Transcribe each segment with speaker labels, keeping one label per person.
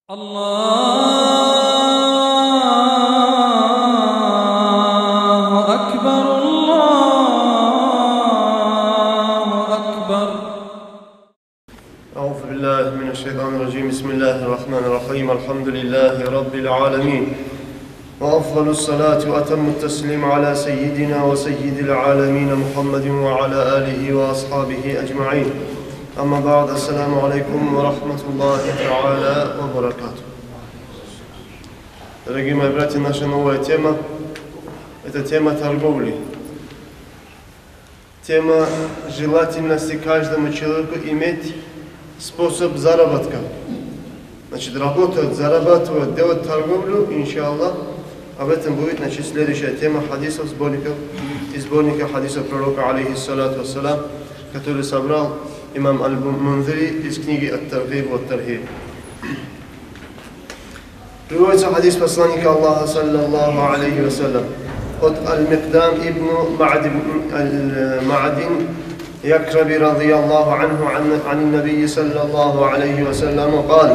Speaker 1: الله أكبر الله أكبر.
Speaker 2: أعوذ بالله من الشيطان الرجيم. بسم الله الرحمن الرحيم. الحمد لله رب العالمين، وأفضل الصلاة وأتم التسليم على سيدنا وسيد العالمين محمد وعلى آله وأصحابه أجمعين. أما بعد، السلام عليكم ورحمة الله تعالى وبركاته. Дорогие мои братья, наша новая тема – это тема торговли. Тема желательности каждому человеку иметь способ заработка. Значит, работать, зарабатывать, делать торговлю, иншаллах. Об этом будет, значит, следующая тема хадисов, из сборника хадисов пророка, алейхиссалату вассалам, который собрал имам Аль-Мунзири из книги Ат-Таргиб ва Ат-Тархиб. Приводится хадис посланника Аллаха, саллаллаху алейхи вассалям, от Аль-Микдам ибн Ма'адин Якраби радiyallahu анху عن النبي صلى الله عليه وسلم قال: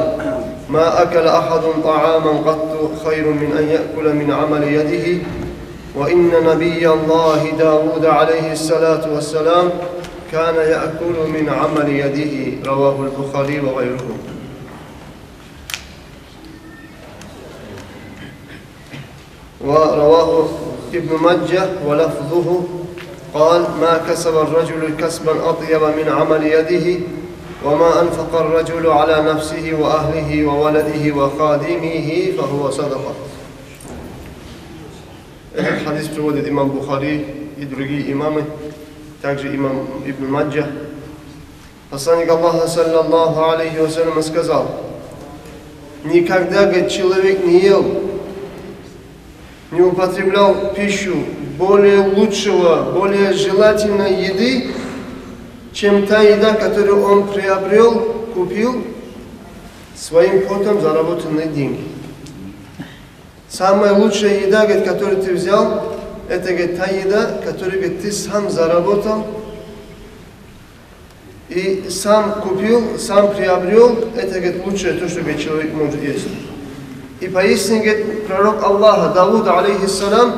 Speaker 2: ما أكل أحد طعاما قط خير من أن يأكل من عمل يده وإن نبي الله داود عليه الصلاة والسلام كان يأكل من عمل يده. رواه البخاري وغيره. ورواه ابن ماجه ولفظه قال: ما كسب الرجل كسبا أطيب من عمل يده وما أنفق الرجل على نفسه وأهله وولده وخادمه فهو صدقة. Этот хадис приводит имам Бухари и другие имамы, также имам Ибн Маджа. Посланник Аллаха, саллаллаху алейхи вассалям, сказал: никогда, говорит, человек не ел, не употреблял пищу более лучшего, более желательной еды, чем та еда, которую он приобрел, купил своим потом заработанные деньги. Самая лучшая еда, говорит, которую ты взял, это, говорит, та еда, которую, говорит, ты сам заработал и сам купил, сам приобрел. Это, говорит, лучшее то, что, говорит, человек может есть. И поистине, говорит, пророк Аллаха Дауд, алейхиссалам,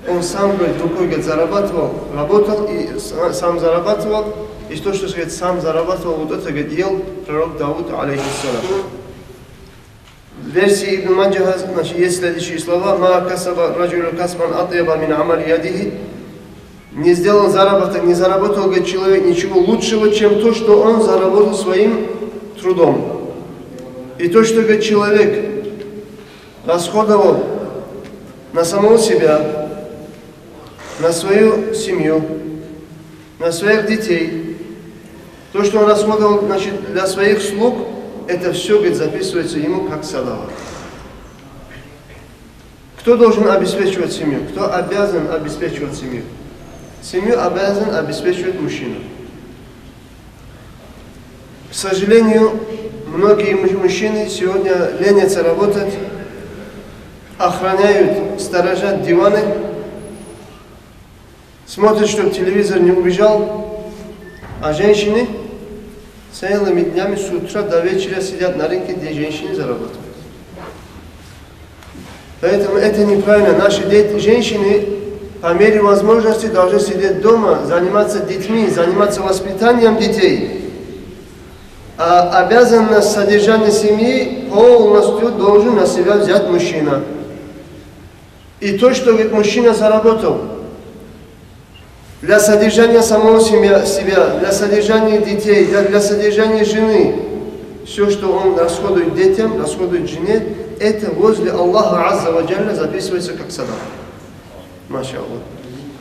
Speaker 2: он сам, говорит, рукой, говорит, зарабатывал, работал и сам зарабатывал. И то, что, говорит, сам зарабатывал, вот это, говорит, ел пророк Дауд, алейхиссалам. В версии Ибн Маджаха, значит, есть следующие слова: «Ма касаба раджулю касбан атьяба мин амали ядихи». Не сделал заработок, не заработал, говорит, человек ничего лучшего, чем то, что он заработал своим трудом. И то, что, говорит, человек расходовал на самого себя, на свою семью, на своих детей, то, что он расходовал, значит, для своих слуг, это все, говорит, записывается ему как садака. Кто должен обеспечивать семью? Кто обязан обеспечивать семью? Семью обязан обеспечивать мужчина. К сожалению, многие мужчины сегодня ленятся работать, охраняют, сторожат диваны, смотрят, чтобы телевизор не убежал, а женщины целыми днями с утра до вечера сидят на рынке, где женщины зарабатывают. Поэтому это неправильно. Наши женщины по мере возможности должны сидеть дома, заниматься детьми, заниматься воспитанием детей. А обязанность содержания семьи полностью должен на себя взять мужчина. И то, что, говорит, мужчина заработал для содержания самого себя, для содержания детей, для содержания жены, все, что он расходует детям, расходует жене, это возле Аллаха Азза ва Джалля записывается как садака. Маша Аллах.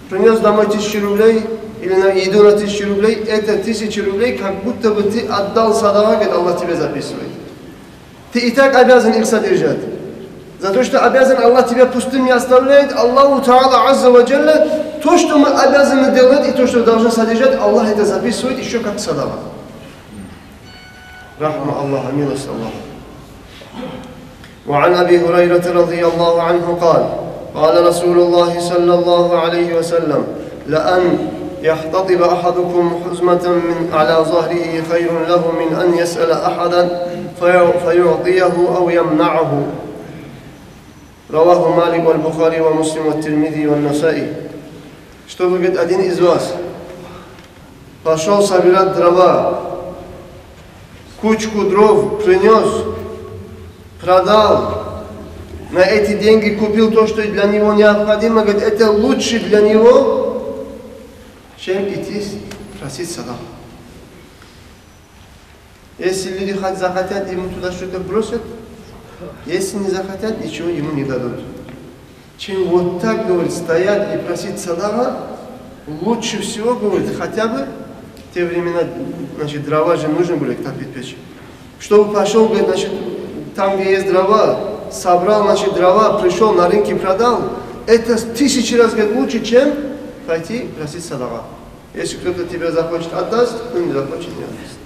Speaker 2: Принес домой 1000 рублей или на еду на 1000 рублей, это 1000 рублей, как будто бы ты отдал садака, говорит, Аллах тебе записывает. Ты и так обязан их содержать. За то, что обязан, Аллах тебя пустым не оставляет. Аллаху Та'ала Азза ва Джалля, то, что мы обязаны делать, и то, что должны содержать, Аллах это записывает еще как садака. Рахма Аллаха, милость Аллаха. وعن أبي هريرة رضي الله عنه قال: قال رسول الله صلى الله عليه وسلم: لأن يحتطب أحدكم حزمة من على ظهره خير له من أن يسأل أحدا فيعطيه أو يمنعه. رواه مالك والبخاري ومسلم والترمذي والنسائي. Чтобы, говорит, один из вас пошел собирать дрова, кучку дров принес, продал, на эти деньги купил то, что для него необходимо, говорит, это лучше для него, чем идти просить садаку. Если люди захотят, ему туда что-то бросят, если не захотят, ничего ему не дадут. Чем вот так, говорит, стоять и просить садака, лучше всего, говорит, хотя бы в те времена, значит, дрова же нужно было топить печь. Чтобы пошел, говорит, значит, там, где есть дрова, собрал, значит, дрова, пришел на рынке, продал, это 1000 раз, говорит, лучше, чем пойти просить садака. Если кто-то тебе захочет отдаст, он не захочет, не отдаст.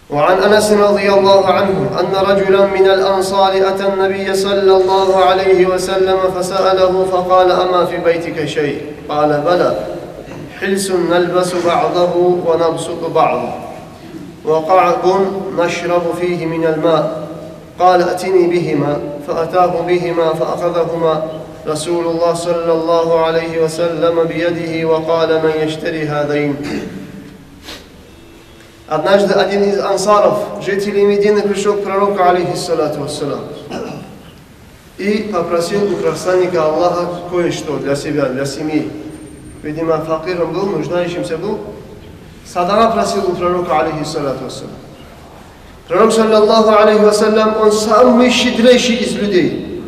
Speaker 2: وعن أنس رضي الله عنه أن رجلا من الأنصار أتى النبي صلى الله عليه وسلم فسأله فقال أما في بيتك شيء؟ قال بلى، حلس نلبس بعضه ونبسط بعض، وقعب نشرب فيه من الماء. قال أتني بهما، فأتاه بهما فأخذهما رسول الله صلى الله عليه وسلم بيده وقال من يشتري هذين؟ Однажды один из ансаров, жителей Медины, пришел к пророку, алейхиссалату вассалам, и попросил у посланника Аллаха кое-что для себя, для семьи. Видимо, факиром был, нуждающимся был. Садака просил у пророка, алейхиссалату вассалам. Пророк, саллаллаху алейхи вассалям, он самый щедрейший из людей.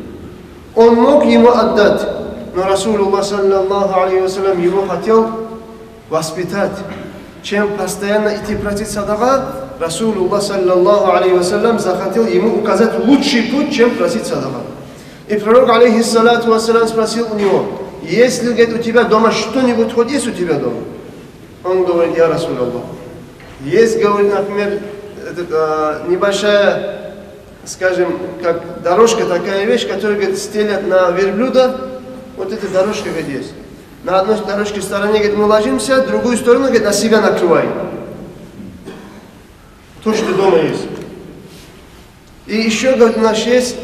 Speaker 2: Он мог ему отдать, но Расулуллах, саллаллаху алейхи вассалям, его хотел воспитать. Чем постоянно идти просить садака, Расулуллах, саллаллаху алейхи вассалям, захотел ему указать лучший путь, чем просить садака. И пророк, алейхиссалату вассалям, спросил у него, есть ли, говорит, у тебя дома что-нибудь, хоть есть у тебя дома? Он говорит, я Расулуллах. Есть, говорит, например, небольшая, скажем, как дорожка, такая вещь, которую, говорит, стелят на верблюда, вот эта дорожка, говорит, есть. На одной дорожке стороне, говорит, мы ложимся, другую сторону, говорит, на себя накрываем. То, что дома есть. И еще, говорит, у нас есть,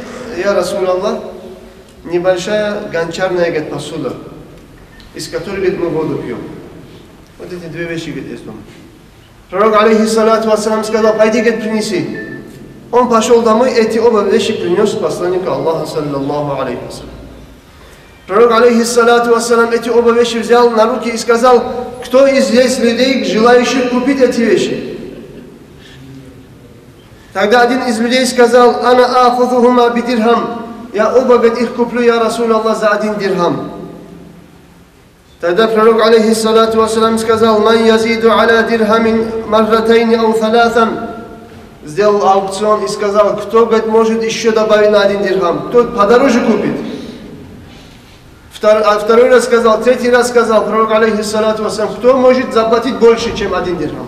Speaker 2: я Расулаллах, небольшая гончарная, говорит, посуда, из которой, говорит, мы воду пьем. Вот эти две вещи, говорит, есть дома. Пророк, алейхиссалату вассалам, сказал, пойди, говорит, принеси. Он пошел домой, эти оба вещи принес посланнику Аллаха, саллаллаху алейхи вассалам. Пророк, алейхиссалату вассалам, эти оба вещи взял на руки и сказал, кто из здесь людей, желающих купить эти вещи? Тогда один из людей сказал, ана ахузухума бидирхам, я оба, говорит, их куплю, я Расулаллах, за 1 дирхам. Тогда пророк, алейхиссалату вассалам, сказал, ман язиду аля дирхамин марратайни ау салатан, сделал аукцион и сказал, кто, говорит, может еще добавить на 1 дирхам, кто подороже купит. Второй раз сказал, третий раз сказал, пророк, алейхиссалату вассалам, кто может заплатить больше, чем 1 дирхам?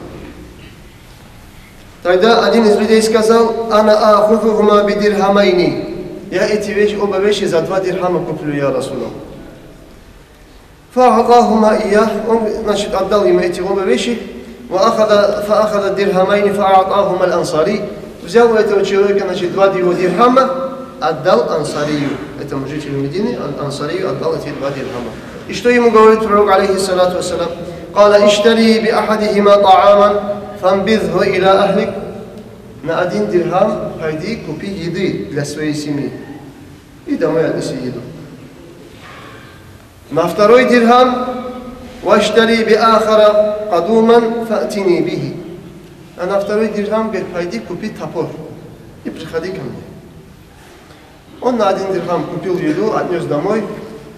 Speaker 2: Тогда один из людей сказал, ана ахузухума бидирхамайни, я эти вещи, оба вещи за 2 дирхама куплю, я Расулаллах. Фа'атахума иях, он, значит, отдал ему эти оба вещи, фа'ахада дирхамайни фа'атахума аль-ансари, взял у этого человека, значит, 2 его дирхама, отдал ансарию, этому жителю Медины, ансарию отдал эти 2 дирхама. И что ему говорит пророк, алейхиссалату вассалам? Кала иштари би ахадихима та'аман, фамбидху иля ахлик. На 1 дирхам пойди купи еды для своей семьи. И домой отнеси еду. На 2 дирхам, ваштари би ахара кадуман фатини бихи. А на 2 дирхам, говорит, пойди купи топор и приходи ко мне. Он на 1 дирхам купил еду, отнес домой,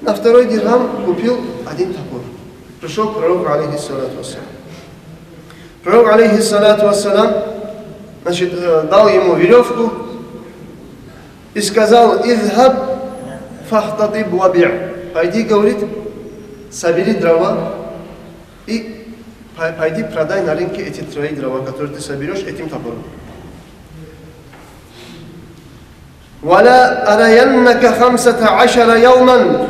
Speaker 2: на 2 дирхам купил 1 топор. Пришел к пророку, алейхиссалату вассалам. Пророк, алейхиссалату вассалам, значит, дал ему веревку и сказал, изхаб фахтатиб ваби'. Пойди, говорит, собери дрова и пойди продай на рынке эти твои дрова, которые ты соберешь этим топором. «Валя араяннака 15 яуман».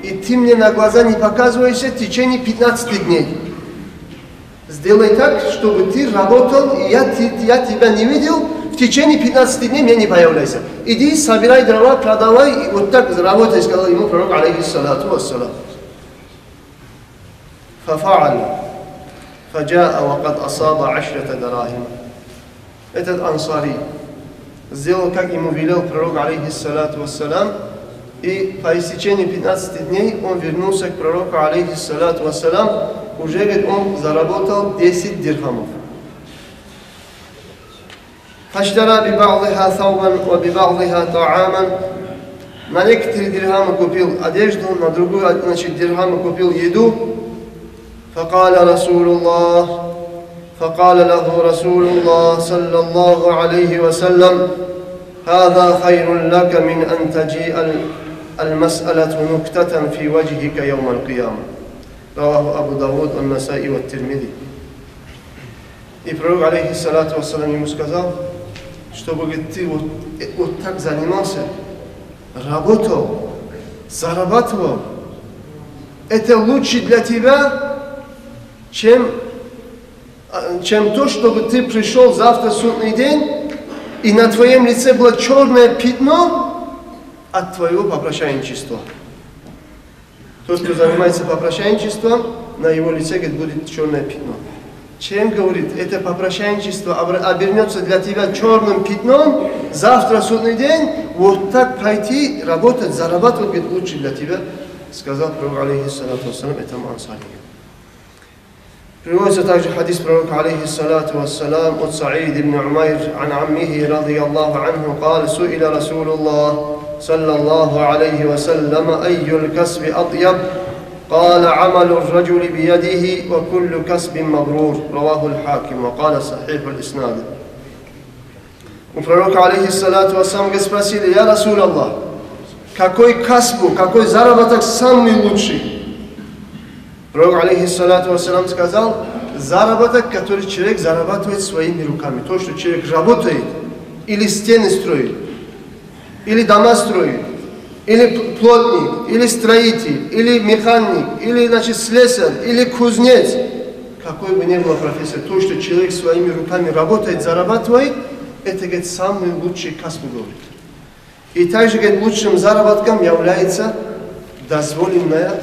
Speaker 2: И ты мне на глаза не показывайся в течение 15 дней. Сделай так, чтобы ты работал, и я тебя не видел, в течение 15 дней мне не появляйся. Иди, собирай дрова, продавай, и вот так работай, сказал ему пророк, алейхиссалату вассалам. ففعل فجاء وقد أصاب 10 دراهم. Этот ансари сделал, как ему велел пророк, алейхиссалату вассалам, и по истечении 15 дней он вернулся к пророку, алейхиссалату вассалам, уже говорит, он заработал 10 дирхамов. فاشترى ببعضها ثوبا وببعضها طعاما. На некоторые дирхамы купил одежду, на другую, значит, дирхамы купил еду. فقال له رسول الله صلى الله عليه وسلم هذا خير لك من أن تجيء المسألة نكتة في وجهك يوم القيامة. رواه أبو داود والنسائي والترمذي. И пророк, алейхиссалату вассалам, ему сказал, чтобы, говорит, ты вот так занимался, работал, зарабатывал, это лучше для тебя, чем то, чтобы ты пришел завтра в судный день, и на твоем лице было черное пятно от твоего попрошайничества. Тот, кто занимается попрошайничеством, на его лице, говорит, будет черное пятно. Чем, говорит, это попрошайничество обернется для тебя черным пятном, завтра в судный день, вот так пойти, работать, зарабатывать, говорит, лучше для тебя, сказал пророк, алейхиссалату вассалам, этому ансари. Приводится также хадис пророка, алейхиссалату вассалам, от Саид ибн Умайр, ан аммихи, радияллаху анху, قال سئل رسول الله صلى الله عليه وسلم أي الكسب أطيب؟ قال عمل الرجل بيده وكل كسب مبرور. رواه الحاكم وقال صحيح الإسناد. У пророка, алейхиссалату вассалам, спросили, я Расул Аллах, какой касбу, какой заработок самый лучший? Пророк, алейхиссалату вассалам, сказал, заработок, который человек зарабатывает своими руками. То, что человек работает, или стены строит, или дома строит, или плотник, или строитель, или механик, или, значит, слесарь, или кузнец. Какой бы ни был профессор, то, что человек своими руками работает, зарабатывает, это, говорит, самый лучший касб, говорит. И также, говорит, лучшим заработком является дозволенная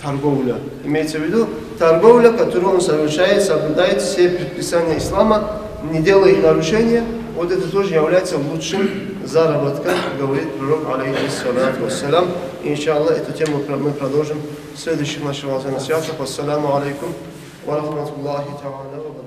Speaker 2: торговля. Имеется в виду торговля, которую он совершает, соблюдает все предписания ислама, не делает нарушения. Вот это тоже является лучшим заработком, говорит пророк, алейхиссалату вассалам. Иншаллах, эту тему мы продолжим в следующих наших вазанасиатах. Ассаламу алейкум ва рахматуллахи та'аля ва баракатуху.